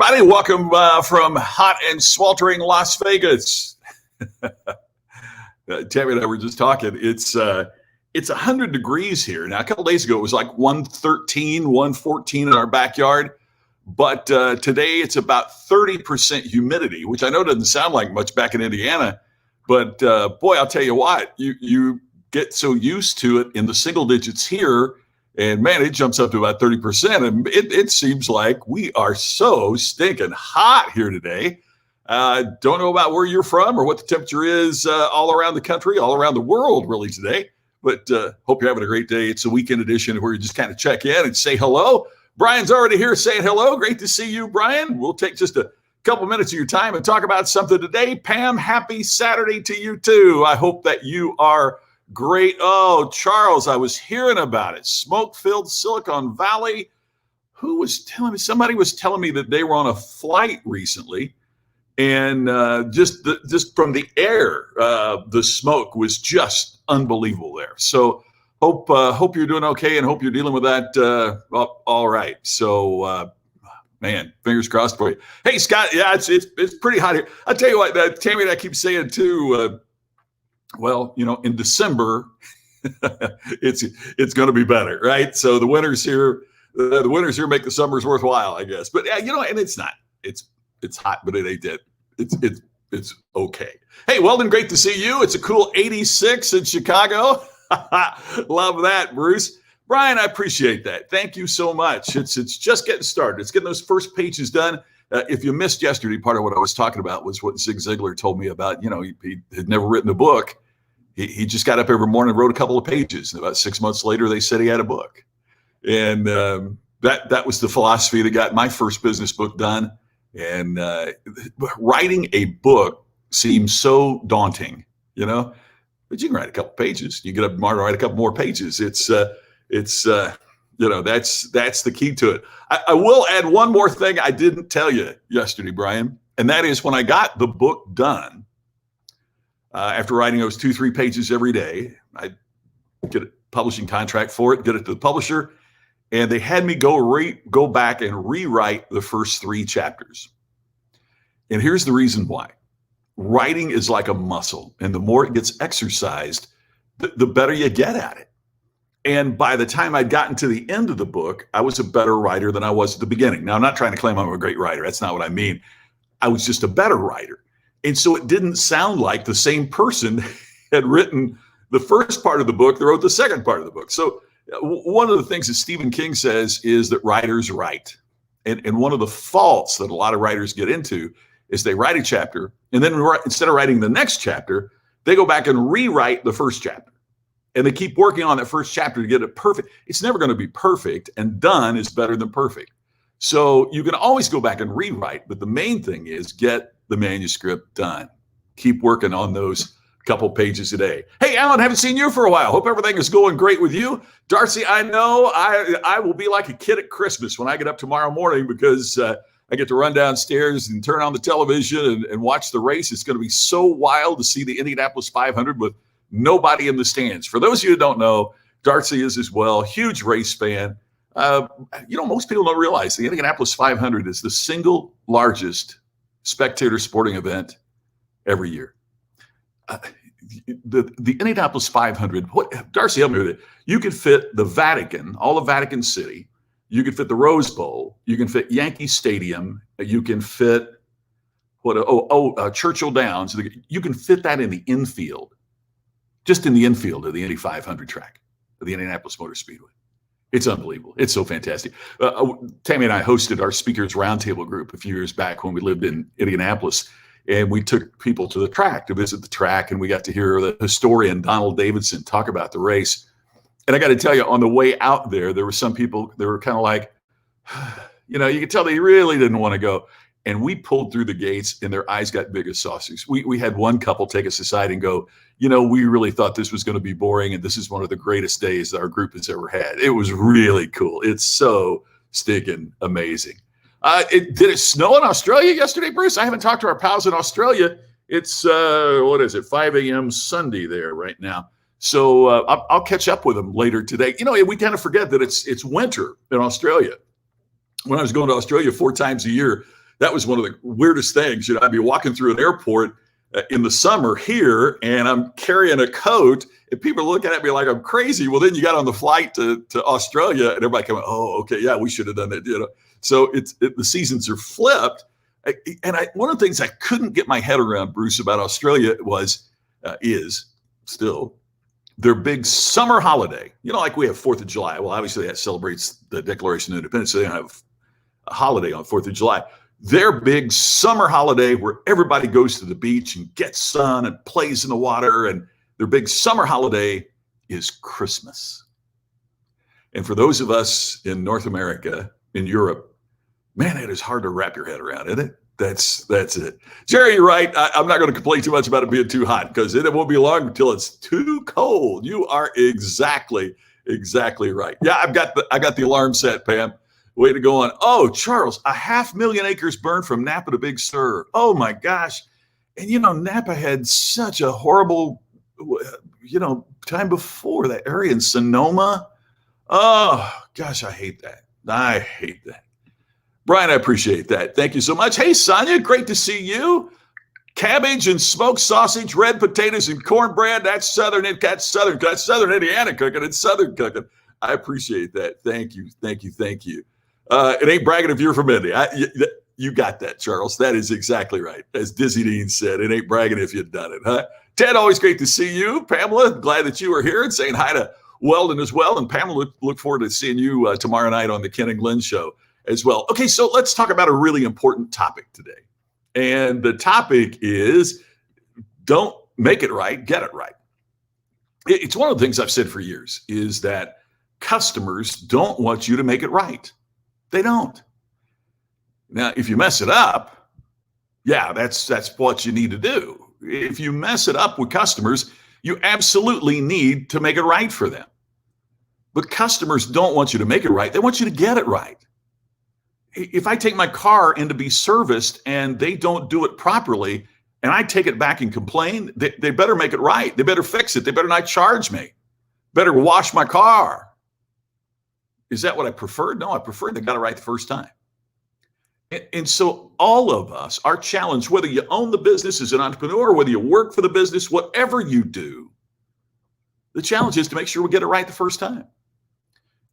everybody. Welcome from hot and sweltering Las Vegas. Tammy and I were just talking. It's 100 degrees here. Now, a couple days ago, it was like 113, 114 in our backyard. But today, it's about 30% humidity, which I know doesn't sound like much back in Indiana. But boy, I'll tell you what, you get so used to it in the single digits here. And man, it jumps up to about 30%. And it seems like we are so stinking hot here today. Don't know about where you're from or what the temperature is all around the country, all around the world really today. But hope you're having a great day. It's a weekend edition where you just kind of check in and say hello. Brian's already here saying hello. Great to see you, Brian. We'll take just a couple minutes of your time and talk about something today. Pam, happy Saturday to you too. I hope that you are great. Oh, Charles, I was hearing about it. Smoke-filled Silicon Valley. Who was telling me? Somebody was telling me that they were on a flight recently, and just from the air, the smoke was just unbelievable there. So hope you're doing okay, and hope you're dealing with that all right. So man, fingers crossed for you. Hey, Scott. Yeah, it's pretty hot here. I'll tell you what, Tammy and I keep saying too. Well, in December, it's going to be better, right? So the winters here make the summers worthwhile, I guess. But and it's not. It's hot, but it ain't that. It's okay. Hey, Weldon, great to see you. It's a cool 86 in Chicago. Love that, Bruce. Brian, I appreciate that. Thank you so much. It's just getting started. It's getting those first pages done. If you missed yesterday, part of what I was talking about was what Zig Ziglar told me about, he had never written a book. He just got up every morning and wrote a couple of pages. And about 6 months later, they said he had a book. And that was the philosophy that got my first business book done. And writing a book seems so daunting, but you can write a couple pages. You get up tomorrow and write a couple more pages. That's the key to it. I will add one more thing I didn't tell you yesterday, Brian, and that is when I got the book done, after writing those 2-3 pages every day, I get a publishing contract for it, get it to the publisher, and they had me go back and rewrite the first 3 chapters. And here's the reason why. Writing is like a muscle, and the more it gets exercised, the better you get at it. And by the time I'd gotten to the end of the book, I was a better writer than I was at the beginning. Now, I'm not trying to claim I'm a great writer. That's not what I mean. I was just a better writer. And so it didn't sound like the same person had written the first part of the book that wrote the second part of the book. So one of the things that Stephen King says is that writers write. And one of the faults that a lot of writers get into is they write a chapter, and then instead of writing the next chapter, they go back and rewrite the first chapter. And they keep working on that first chapter to get it perfect. It's never going to be perfect, and done is better than perfect. So you can always go back and rewrite, but the main thing is get the manuscript done. Keep working on those couple pages a day. Hey, Alan, haven't seen you for a while. Hope everything is going great with you. Darcy, I know I will be like a kid at Christmas when I get up tomorrow morning because I get to run downstairs and turn on the television and watch the race. It's going to be so wild to see the Indianapolis 500 with nobody in the stands. For those of you who don't know, Darcy is as well. Huge race fan. Most people don't realize the Indianapolis 500 is the single largest spectator sporting event every year. The Indianapolis 500, Darcy, help me with it. You could fit the Vatican, all of Vatican City. You could fit the Rose Bowl. You can fit Yankee Stadium. You can fit Churchill Downs. You can fit that in the infield. Just in the infield of the Indy 500 track, of the Indianapolis Motor Speedway. It's unbelievable. It's so fantastic. Tammy and I hosted our Speakers Roundtable group a few years back when we lived in Indianapolis, and we took people to the track to visit the track, and we got to hear the historian Donald Davidson talk about the race. And I got to tell you, on the way out there were some people that were kind of like, you could tell they really didn't want to go. And we pulled through the gates and their eyes got big as saucers. We had one couple take us aside and go, we really thought this was going to be boring. And this is one of the greatest days that our group has ever had. It was really cool. It's so stinking amazing. Did it snow in Australia yesterday, Bruce? I haven't talked to our pals in Australia. It's, 5 a.m. Sunday there right now. So I'll catch up with them later today. We kind of forget that it's winter in Australia. When I was going to Australia 4 times a year, that was one of the weirdest things. I'd be walking through an airport in the summer here, and I'm carrying a coat, and people are looking at me like I'm crazy. Well, then you got on the flight to Australia, and everybody coming, oh, okay, yeah, we should have done that. So the seasons are flipped. One of the things I couldn't get my head around, Bruce, about Australia is still their big summer holiday. Like we have 4th of July. Well, obviously that celebrates the Declaration of Independence, so they don't have a holiday on 4th of July. Their big summer holiday where everybody goes to the beach and gets sun and plays in the water, and their big summer holiday is Christmas. And for those of us in North America, in Europe, man, it is hard to wrap your head around, isn't it? That's it. Jerry, you're right. I'm not going to complain too much about it being too hot, because it won't be long until it's too cold. You are exactly right. Yeah, I got the alarm set, Pam. Way to go on. Oh, Charles, 500,000 acres burned from Napa to Big Sur. Oh my gosh. And Napa had such a horrible, time before, that area in Sonoma. Oh gosh, I hate that. Brian, I appreciate that. Thank you so much. Hey, Sonia, great to see you. Cabbage and smoked sausage, red potatoes and cornbread. That's Southern Indiana cooking. It's Southern cooking. I appreciate that. Thank you. It ain't bragging if you're from India. You got that, Charles. That is exactly right. As Dizzy Dean said, it ain't bragging if you've done it, huh? Ted, always great to see you. Pamela, glad that you are here, and saying hi to Weldon as well. And Pamela, look forward to seeing you tomorrow night on the Ken and Glenn show as well. Okay, so let's talk about a really important topic today. And the topic is, don't make it right, get it right. It's one of the things I've said for years, is that customers don't want you to make it right. They don't. Now, if you mess it up, yeah, that's what you need to do. If you mess it up with customers, you absolutely need to make it right for them. But customers don't want you to make it right. They want you to get it right. If I take my car in to be serviced and they don't do it properly, and I take it back and complain, they better make it right. They better fix it. They better not charge me. Better wash my car. Is that what I preferred? No, I preferred they got it right the first time. And so all of us, our challenge, whether you own the business as an entrepreneur, whether you work for the business, whatever you do, the challenge is to make sure we get it right the first time.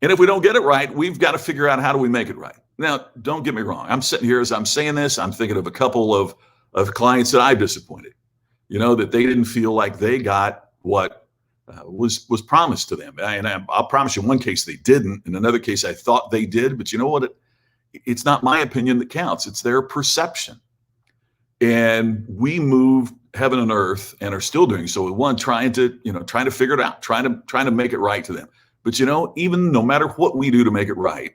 And if we don't get it right, we've got to figure out how do we make it right. Now, don't get me wrong. I'm sitting here as I'm saying this, I'm thinking of a couple of clients that I've disappointed, that they didn't feel like they got what was promised to them. And I'll promise you, in one case they didn't. In another case, I thought they did. But you know what? It's not my opinion that counts. It's their perception. And we move heaven and earth, and are still doing so. One, trying to figure it out, trying to make it right to them. But even no matter what we do to make it right,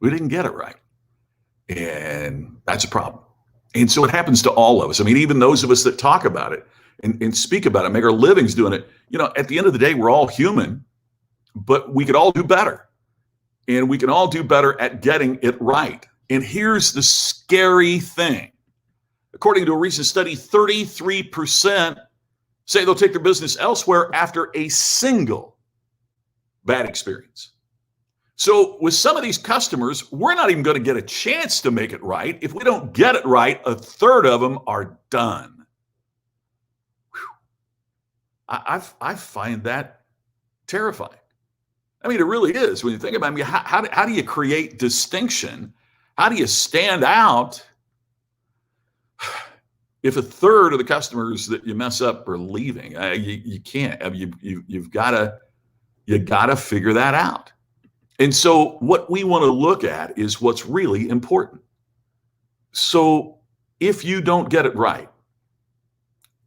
we didn't get it right. And that's a problem. And so it happens to all of us. I mean, even those of us that talk about it and speak about it, make our livings doing it, at the end of the day, we're all human, but we could all do better. And we can all do better at getting it right. And here's the scary thing. According to a recent study, 33% say they'll take their business elsewhere after a single bad experience. So with some of these customers, we're not even going to get a chance to make it right. If we don't get it right, a third of them are done. I find that terrifying. I mean, it really is. When you think about it, I mean, how do you create distinction? How do you stand out if a third of the customers that you mess up are leaving? You can't. I mean, you've got to figure that out. And so what we want to look at is what's really important. So if you don't get it right,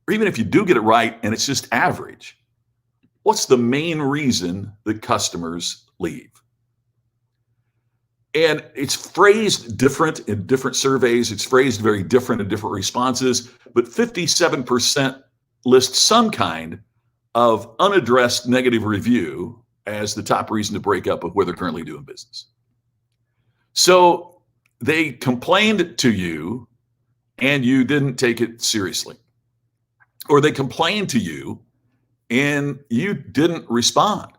or even if you do get it right and it's just average, what's the main reason that customers leave? And it's phrased different in different surveys. It's phrased very different in different responses, but 57% list some kind of unaddressed negative review as the top reason to break up with where they're currently doing business. So they complained to you and you didn't take it seriously. Or they complained to you and you didn't respond.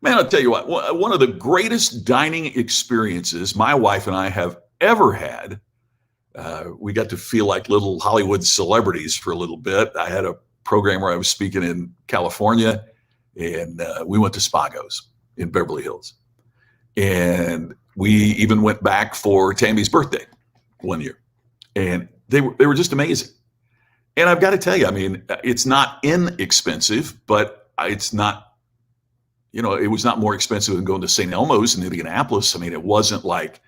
Man, I'll tell you what, one of the greatest dining experiences my wife and I have ever had. We got to feel like little Hollywood celebrities for a little bit. I had a program where I was speaking in California, and we went to Spago's in Beverly Hills. And we even went back for Tammy's birthday one year. And they were just amazing. And I've got to tell you, I mean, it's not inexpensive, but it's not, it was not more expensive than going to St. Elmo's in Indianapolis. I mean, it wasn't like,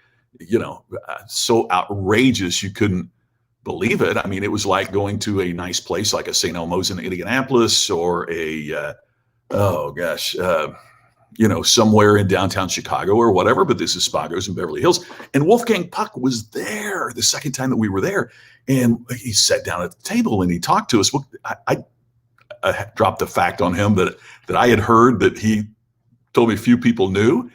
so outrageous you couldn't believe it. I mean, it was like going to a nice place like a St. Elmo's in Indianapolis or somewhere in downtown Chicago or whatever, but this is Spago's in Beverly Hills. And Wolfgang Puck was there the second time that we were there. And he sat down at the table and he talked to us. Well, I dropped the fact on him that I had heard that he told me few people knew.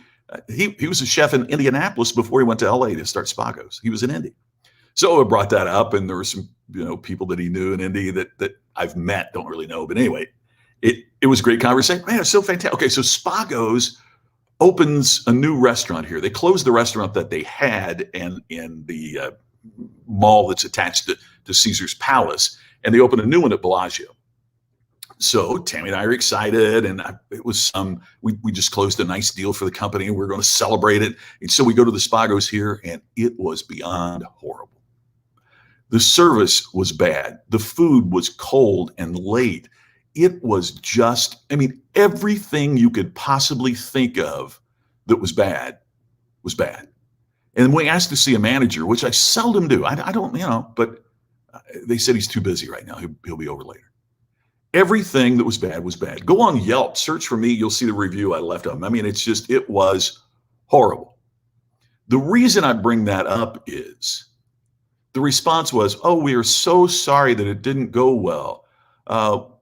He was a chef in Indianapolis before he went to LA to start Spago's. He was in Indy. So I brought that up, and there were some, people that he knew in Indy that I've met, don't really know. But anyway, it was a great conversation. Man, it's so fantastic. Okay, so Spago's opens a new restaurant here. They closed the restaurant that they had in the mall that's attached to Caesar's Palace, and they opened a new one at Bellagio. So Tammy and I are excited, and we just closed a nice deal for the company, and we're going to celebrate it. And so we go to the Spago's here, and it was beyond horrible. The service was bad. The food was cold and late. It was just, everything you could possibly think of that was bad was bad. And when we asked to see a manager, which I seldom do, I don't, but they said he's too busy right now. He'll be over later. Everything that was bad was bad. Go on Yelp, search for me. You'll see the review I left of him. It was horrible. The reason I bring that up is the response was, "Oh, we are so sorry that it didn't go well.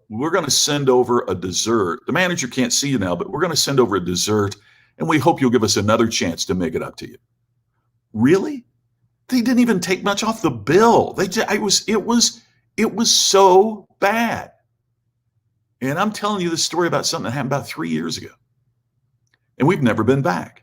We're going to send over a dessert. The manager can't see you now, but we're going to send over a dessert, and we hope you'll give us another chance to make it up to you." Really? They didn't even take much off the bill. It was so bad. And I'm telling you this story about something that happened about 3 years ago. And we've never been back.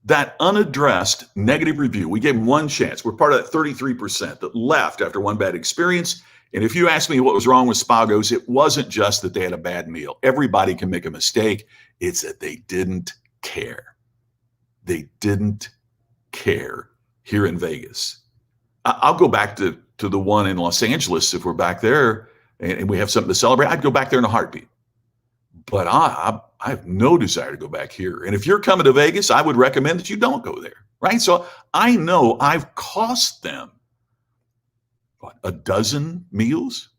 That unaddressed negative review, we gave them one chance. We're part of that 33% that left after one bad experience. And if you ask me what was wrong with Spago's, it wasn't just that they had a bad meal. Everybody can make a mistake. It's that they didn't care. They didn't care here in Vegas. I'll go back to the one in Los Angeles if we're back there and we have something to celebrate. I'd go back there in a heartbeat. But I have no desire to go back here. And if you're coming to Vegas, I would recommend that you don't go there, right? So I know I've cost them, a dozen meals,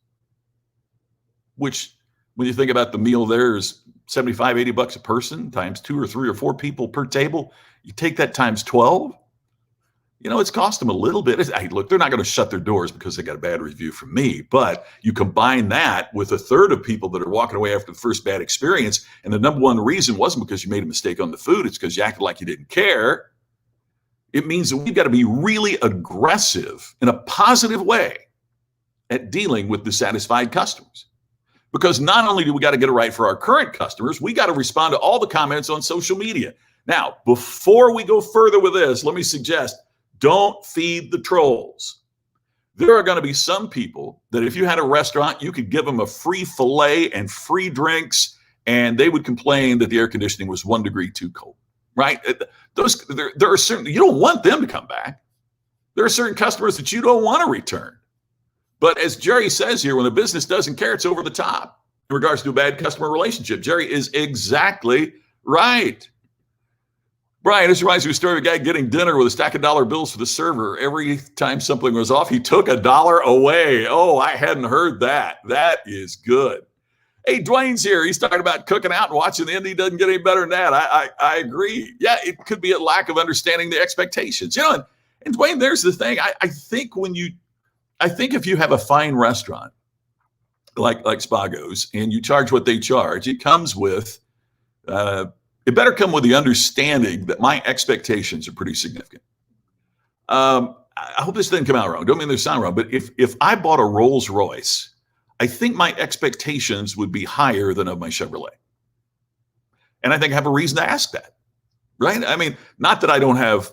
which when you think about the meal there is $75, $80 a person times 2 or 3 or 4 people per table. You take that times 12. It's cost them a little bit. Hey, look, they're not going to shut their doors because they got a bad review from me. But you combine that with a third of people that are walking away after the first bad experience. And the number one reason wasn't because you made a mistake on the food. It's because you acted like you didn't care. It means that we've got to be really aggressive in a positive way at dealing with dissatisfied customers. Because not only do we got to get it right for our current customers, we got to respond to all the comments on social media. Now, before we go further with this, let me suggest, don't feed the trolls. There are going to be some people that if you had a restaurant, you could give them a free filet and free drinks, and they would complain that the air conditioning was 1 degree too cold, right? There are certain, you don't want them to come back. There are certain customers that you don't want to return. But as Jerry says here, when the business doesn't care, it's over the top in regards to a bad customer relationship. Jerry is exactly right. Brian, this reminds me of a story of a guy getting dinner with a stack of dollar bills for the server. Every time something was off, he took $1 away. Oh, I hadn't heard that. That is good. Hey, Dwayne's here. He's talking about cooking out and watching the Indy. Doesn't get any better than that. I agree. Yeah, it could be a lack of understanding the expectations. And Dwayne, there's the thing. I think if you have a fine restaurant like Spago's and you charge what they charge, it comes with it better come with the understanding that my expectations are pretty significant. I hope this didn't come out wrong. Don't mean this sound wrong, but if I bought a Rolls Royce, I think my expectations would be higher than of my Chevrolet. And I think I have a reason to ask that, right? I mean, not that I don't have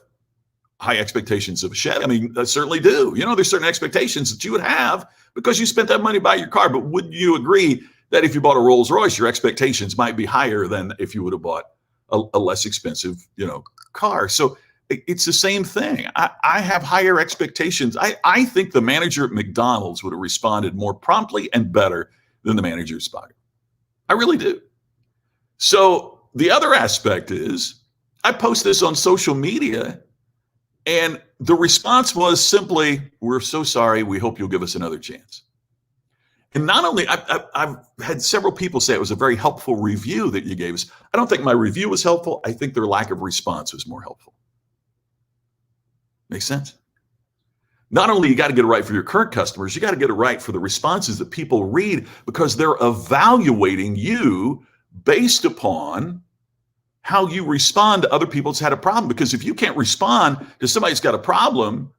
high expectations of a Chevy. I mean, I certainly do. There's certain expectations that you would have because you spent that money to buy your car. But would you agree that if you bought a Rolls Royce, your expectations might be higher than if you would have bought a less expensive, car? So it's the same thing. I have higher expectations. I think the manager at McDonald's would have responded more promptly and better than the manager at Spotted. I really do. So the other aspect is I post this on social media, and the response was simply, "We're so sorry. We hope you'll give us another chance." And not only, I've had several people say it was a very helpful review that you gave us. I don't think my review was helpful. I think their lack of response was more helpful. Makes sense? Not only you got to get it right for your current customers, you got to get it right for the responses that people read, because they're evaluating you based upon how you respond to other people that's had a problem. Because if you can't respond to somebody that's got a problem,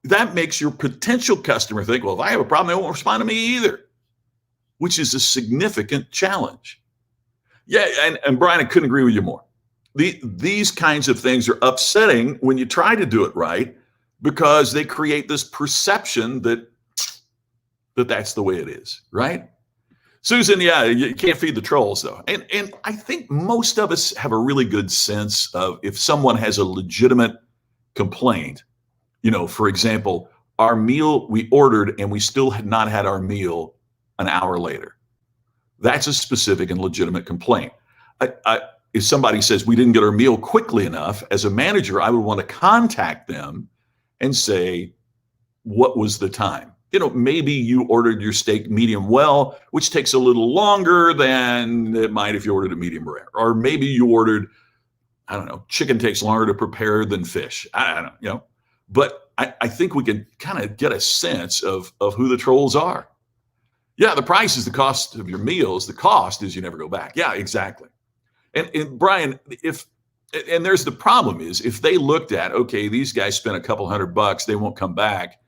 that makes your potential customer think, well, if I have a problem, they won't respond to me either, which is a significant challenge. Yeah, and Brian, I couldn't agree with you more. These kinds of things are upsetting when you try to do it right, because they create this perception that that's the way it is, right? Susan, yeah, you can't feed the trolls, though. And I think most of us have a really good sense of if someone has a legitimate complaint. For example, our meal we ordered and we still had not had our meal an hour later. That's a specific and legitimate complaint. If somebody says we didn't get our meal quickly enough, as a manager, I would want to contact them and say, what was the time? Maybe you ordered your steak medium well, which takes a little longer than it might if you ordered a medium rare. Or maybe you ordered, I don't know, chicken takes longer to prepare than fish. I don't know, But I think we can kind of get a sense of who the trolls are. Yeah, the price is the cost of your meals. The cost is you never go back. Yeah, exactly. And Brian, and there's the problem is if they looked at, okay, these guys spent a couple $100, they won't come back.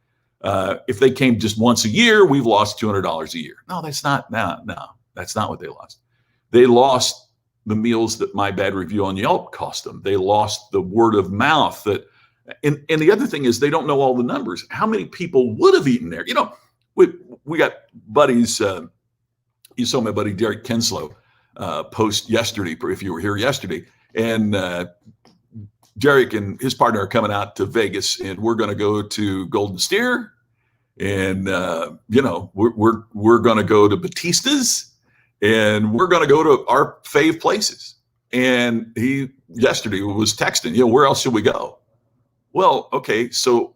If they came just once a year, we've lost $200 a year. No, that's not what they lost. They lost the meals that My Bad Review on Yelp cost them. They lost the word of mouth and the other thing is they don't know all the numbers. How many people would have eaten there? We got buddies. You saw my buddy Derek Kinslow post yesterday, if you were here yesterday, and Derek and his partner are coming out to Vegas, and we're going to go to Golden Steer, and we're going to go to Batista's, and we're going to go to our fave places. And he yesterday was texting, where else should we go? Well, okay, so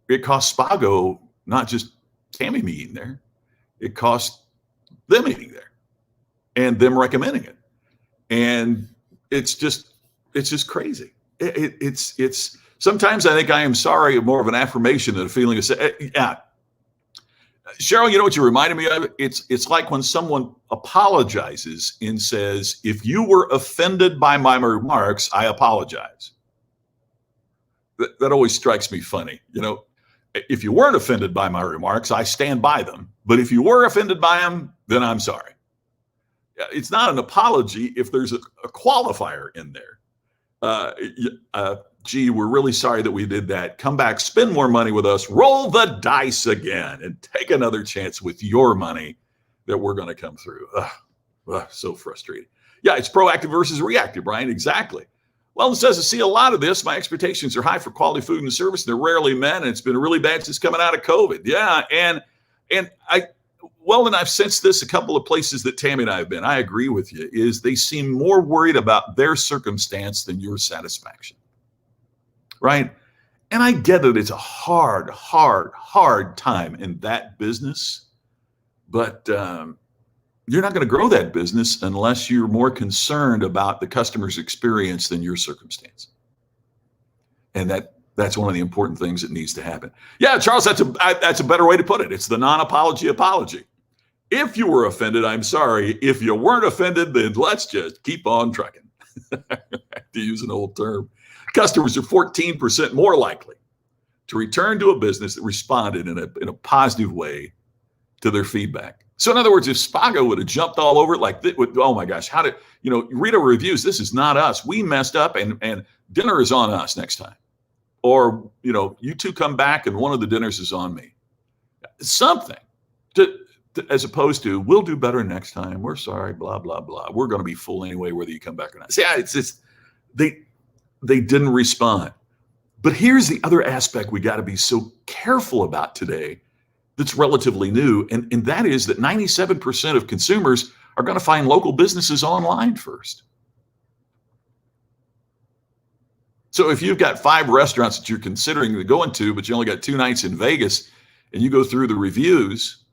it costs Spago not just Tammy me eating there, it costs them eating there, and them recommending it, and it's just crazy. It's sometimes I think I am sorry more of an affirmation than a feeling of yeah. Cheryl, you know what you reminded me of? It's like when someone apologizes and says, if you were offended by my remarks, I apologize. That always strikes me funny. If you weren't offended by my remarks, I stand by them. But if you were offended by them, then I'm sorry. It's not an apology if there's a qualifier in there. Gee, we're really sorry that we did that. Come back, spend more money with us, roll the dice again, and take another chance with your money that we're going to come through. So frustrating. Yeah, it's proactive versus reactive, Brian. Exactly. Well, it says, I see a lot of this. My expectations are high for quality food and service. They're rarely met, and it's been really bad since coming out of COVID. Yeah, and I've sensed this a couple of places that Tammy and I have been. I agree with you, is they seem more worried about their circumstance than your satisfaction, right? And I get that it's a hard time in that business, but you're not going to grow that business unless you're more concerned about the customer's experience than your circumstance. And that's one of the important things that needs to happen. Yeah, Charles, that's a better way to put it. It's the non-apology apology. If you were offended, I'm sorry. If you weren't offended, then let's just keep on trucking. To use an old term. Customers are 14% more likely to return to a business that responded in a positive way to their feedback. So in other words, if Spago would have jumped all over it like that, oh my gosh, how did, read our reviews. This is not us. We messed up and dinner is on us next time. Or, you two come back and one of the dinners is on me. Something as opposed to, we'll do better next time. We're sorry, blah, blah, blah. We're going to be full anyway, whether you come back or not. See, it's just, they didn't respond. But here's the other aspect we got to be so careful about today that's relatively new, and that is that 97% of consumers are going to find local businesses online first. So if you've got 5 restaurants that you're considering going to, but you only got 2 nights in Vegas, and you go through the reviews,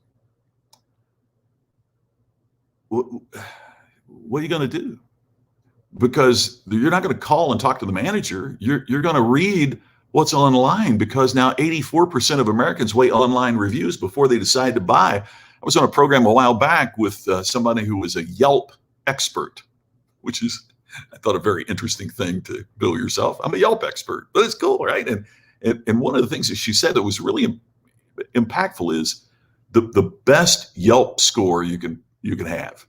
what are you going to do? Because you're not going to call and talk to the manager. You're going to read what's online, because now 84% of Americans wait online reviews before they decide to buy. I was on a program a while back with somebody who was a Yelp expert, which is, I thought, a very interesting thing to bill yourself. I'm a Yelp expert, but it's cool, right? And one of the things that she said that was really impactful is the best Yelp score you can have.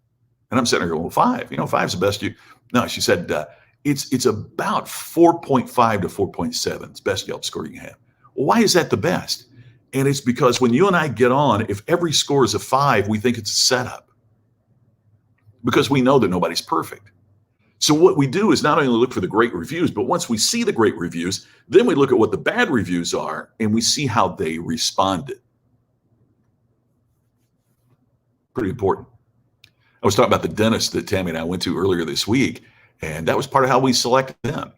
And I'm sitting there going, well, 5, 5's the best No, she said, it's about 4.5 to 4.7. It's best Yelp score you can have. Well, why is that the best? And it's because when you and I get on, if every score is a 5, we think it's a setup, because we know that nobody's perfect. So what we do is not only look for the great reviews, but once we see the great reviews, then we look at what the bad reviews are and we see how they responded. Pretty important. I was talking about the dentist that Tammy and I went to earlier this week, and that was part of how we selected them,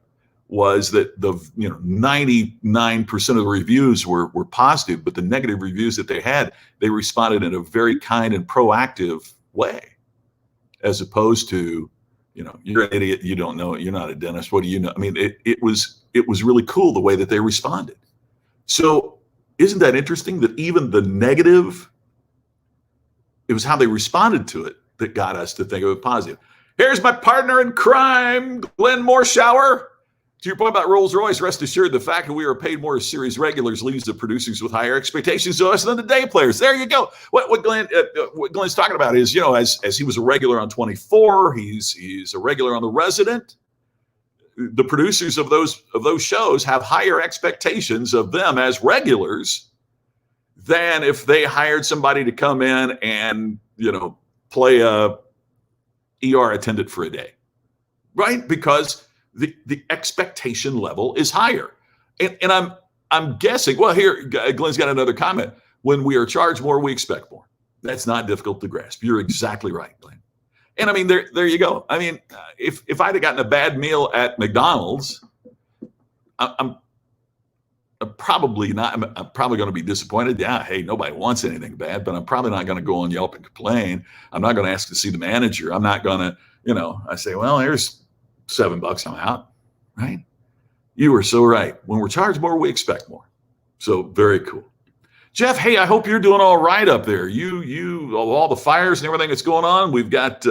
was that the 99% of the reviews were positive, but the negative reviews that they had, they responded in a very kind and proactive way, as opposed to, you're an idiot, you don't know it, you're not a dentist, what do you know? I mean, it was really cool the way that they responded. So isn't that interesting that even the negative, it was how they responded to it that got us to think of it positive. Here's my partner in crime, Glenn Morshower. To your point about Rolls-Royce, rest assured the fact that we are paid more as series regulars leaves the producers with higher expectations of us than the day players. There you go. What Glenn's talking about is, as he was a regular on 24, he's a regular on The Resident. The producers of those shows have higher expectations of them as regulars than if they hired somebody to come in and, play a ER attendant for a day, right? Because the expectation level is higher. And I'm guessing, well, here, Glenn's got another comment. When we are charged more, we expect more. That's not difficult to grasp. You're exactly right, Glenn. And I mean, there you go. I mean, if I'd have gotten a bad meal at McDonald's, I'm probably not. I'm probably going to be disappointed. Yeah, hey, nobody wants anything bad, but I'm probably not going to go on Yelp and complain. I'm not going to ask to see the manager. I'm not going to, I say, well, here's $7, I'm out, right? You were so right. When we're charged more, we expect more. So very cool. Jeff, hey, I hope you're doing all right up there. You, all the fires and everything that's going on. We've got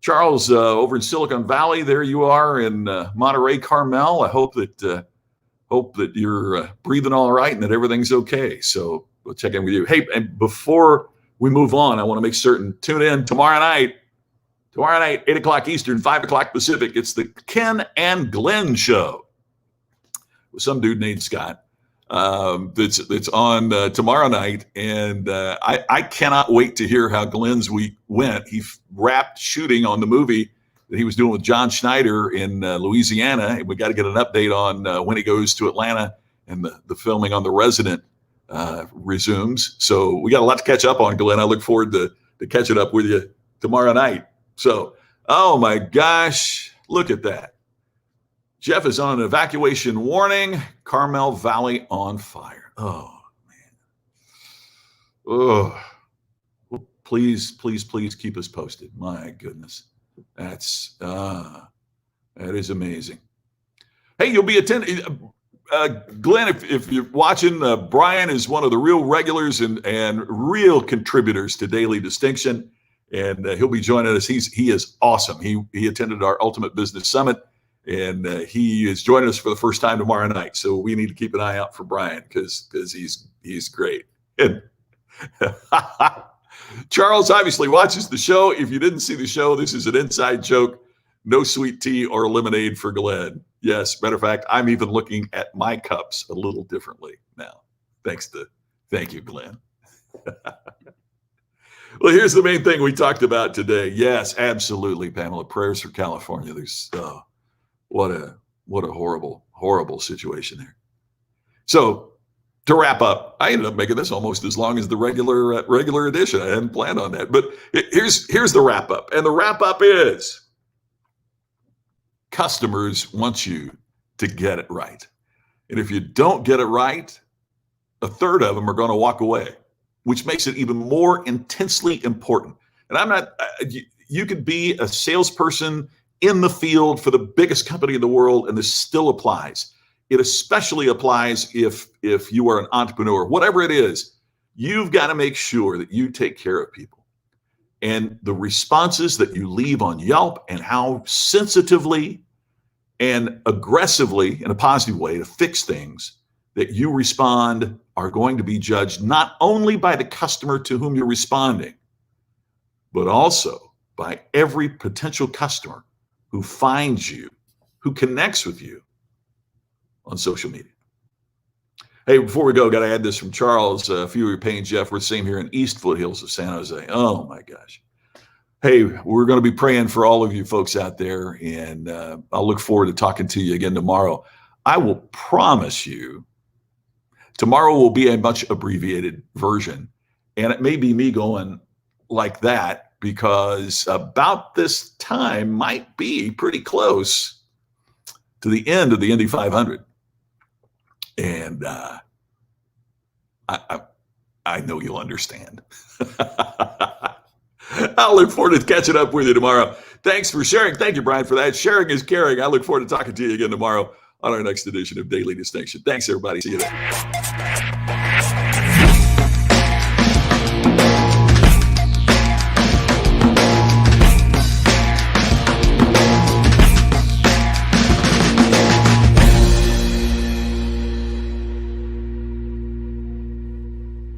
Charles over in Silicon Valley. There you are in Monterey, Carmel. I hope that you're breathing all right and that everything's okay. So we'll check in with you. Hey, and before we move on, I want to make certain, tune in tomorrow night, 8 o'clock Eastern, 5 o'clock Pacific. It's the Ken and Glenn show with some dude named Scott. That's on tomorrow night. And I cannot wait to hear how Glenn's week went. He wrapped shooting on the movie that he was doing with John Schneider in Louisiana. And we got to get an update on when he goes to Atlanta and the filming on The Resident resumes. So we got a lot to catch up on, Glenn. I look forward to catching up with you tomorrow night. So, oh my gosh, look at that. Jeff is on an evacuation warning. Carmel Valley on fire. Oh, man. Oh, well, please keep us posted. My goodness. That is amazing. Hey, you'll be attending. Glenn, if you're watching, Brian is one of the real regulars and real contributors to Daily Distinction, and he'll be joining us. He is awesome. He attended our Ultimate Business Summit, and he is joining us for the first time tomorrow night. So we need to keep an eye out for Brian because he's great. And Charles obviously watches the show. If you didn't see the show, this is an inside joke. No sweet tea or lemonade for Glenn. Yes, matter of fact, I'm even looking at my cups a little differently now. Thank you, Glenn. Well, here's the main thing we talked about today. Yes, absolutely, Pamela. Prayers for California. There's what a horrible, horrible situation there. So to wrap up, I ended up making this almost as long as the regular edition. I hadn't planned on that, but here's the wrap up, and the wrap up is: customers want you to get it right, and if you don't get it right, a third of them are going to walk away, which makes it even more intensely important. And I'm not. You could be a salesperson in the field for the biggest company in the world, and this still applies. It especially applies if you are an entrepreneur. Whatever it is, you've got to make sure that you take care of people. And the responses that you leave on Yelp and how sensitively and aggressively, in a positive way, to fix things that you respond are going to be judged not only by the customer to whom you're responding, but also by every potential customer who finds you, who connects with you on social media. Hey, before we go, got to add this from Charles. A few of you paying Jeff. We're the same here in East Foothills of San Jose. Oh my gosh. Hey, we're going to be praying for all of you folks out there, and I'll look forward to talking to you again tomorrow. I will promise you, tomorrow will be a much abbreviated version, and it may be me going like that because about this time might be pretty close to the end of the Indy 500. And I know you'll understand. I'll look forward to catching up with you tomorrow. Thanks for sharing. Thank you, Brian, for that. Sharing is caring. I look forward to talking to you again tomorrow on our next edition of Daily Distinction. Thanks, everybody. See you then.